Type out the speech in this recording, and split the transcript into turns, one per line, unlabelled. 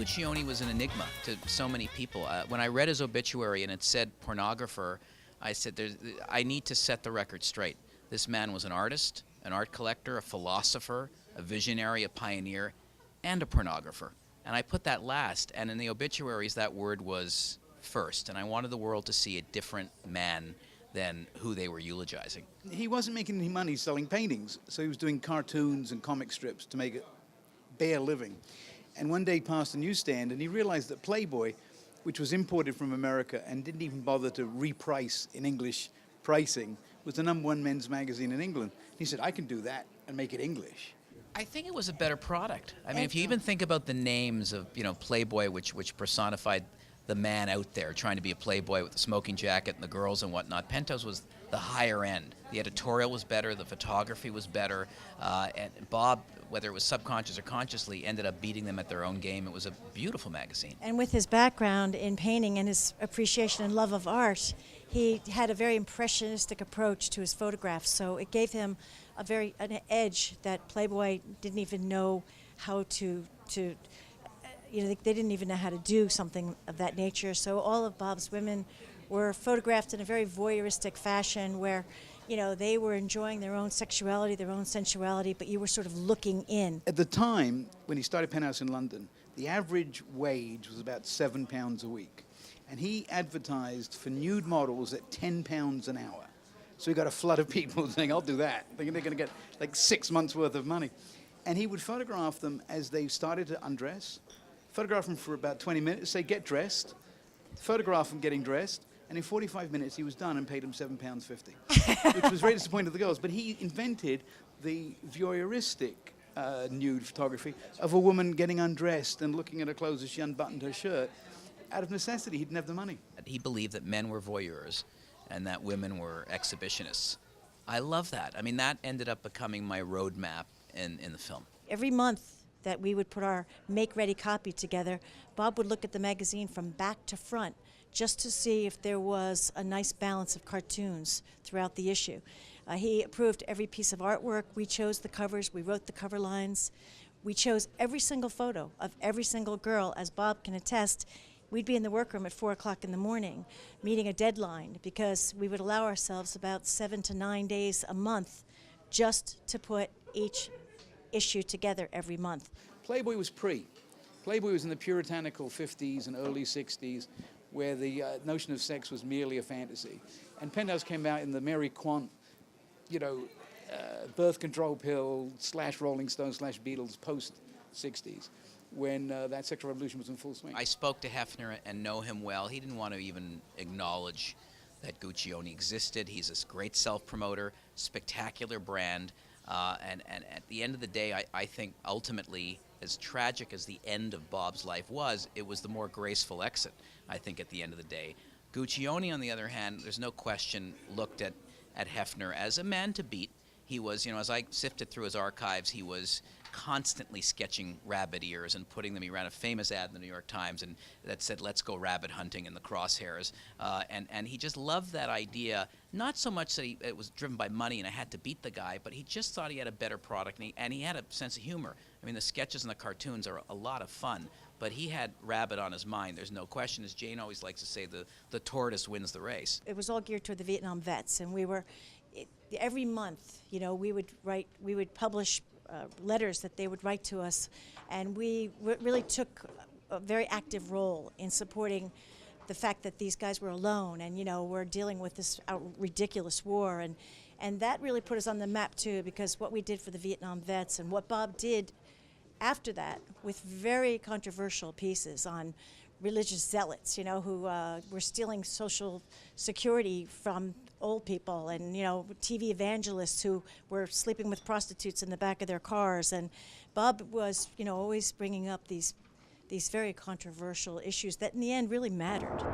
Guccione was an enigma to so many people. When I read his obituary and it said pornographer, I said, I need to set the record straight. This man was an artist, an art collector, a philosopher, a visionary, a pioneer, and a pornographer. And I put that last, and in the obituaries that word was first. And I wanted the world to see a different man than who they were eulogizing.
He wasn't making any money selling paintings, so he was doing cartoons and comic strips to make a bare living. And one day he passed a newsstand and he realized that Playboy, which was imported from America and didn't even bother to reprice in English pricing, was the #1 men's magazine in England. He said, I can do that and make it English.
I think it was a better product. I mean, if you even think about the names of, Playboy, which personified the man out there trying to be a playboy with the smoking jacket and the girls and whatnot, Penthouse was the higher end. The editorial was better, the photography was better, and Bob, whether it was subconscious or consciously, ended up beating them at their own game. It was a beautiful magazine.
And with his background in painting and his appreciation and love of art, he had a very impressionistic approach to his photographs, so it gave him an edge that Playboy didn't even know how to they didn't even know how to do something of that nature. So all of Bob's women were photographed in a very voyeuristic fashion where, they were enjoying their own sexuality, their own sensuality, but you were sort of looking in.
At the time, when he started Penthouse in London, the average wage was about £7 a week. And he advertised for nude models at £10 an hour. So he got a flood of people saying, I'll do that, thinking they're going to get like 6 months worth of money. And he would photograph them as they started to undress, photograph them for about 20 minutes, say, get dressed, photograph them getting dressed, and in 45 minutes he was done and paid them £7.50, which was very disappointing to the girls. But he invented the voyeuristic nude photography of a woman getting undressed and looking at her clothes as she unbuttoned her shirt. Out of necessity, he didn't have the money.
He believed that men were voyeurs and that women were exhibitionists. I love that. I mean, that ended up becoming my roadmap in the film.
Every month that we would put our make-ready copy together, Bob would look at the magazine from back to front just to see if there was a nice balance of cartoons throughout the issue. He approved every piece of artwork. We chose the covers. We wrote the cover lines. We chose every single photo of every single girl. As Bob can attest, we'd be in the workroom at 4 o'clock in the morning meeting a deadline because we would allow ourselves about 7 to 9 days a month just to put each issue together every month.
Playboy was pre. Playboy was in the puritanical 50s and early 60s where the notion of sex was merely a fantasy. And Penthouse came out in the Mary Quant, birth control pill / Rolling Stones / Beatles post-60s when that sexual revolution was in full swing.
I spoke to Hefner and know him well. He didn't want to even acknowledge that Guccione existed. He's this great self-promoter, spectacular brand. And at the end of the day, I think ultimately, as tragic as the end of Bob's life was, it was the more graceful exit, I think, at the end of the day. Guccione, on the other hand, there's no question, looked at Hefner as a man to beat. He was, as I sifted through his archives, he was constantly sketching rabbit ears and putting them. He ran a famous ad in the New York Times and that said, let's go rabbit hunting in the crosshairs. And he just loved that idea, not so much that it was driven by money and I had to beat the guy, but he just thought he had a better product and he had a sense of humor. I mean, the sketches and the cartoons are a lot of fun, but he had rabbit on his mind. There's no question. As Jane always likes to say, the tortoise wins the race.
It was all geared toward the Vietnam vets, and every month, we would publish letters that they would write to us, and we really took a very active role in supporting the fact that these guys were alone and, we're dealing with this ridiculous war, and that really put us on the map too, because what we did for the Vietnam vets and what Bob did after that with very controversial pieces on religious zealots, who were stealing Social Security from old people, and TV evangelists who were sleeping with prostitutes in the back of their cars. And Bob was always bringing up these very controversial issues that in the end really mattered.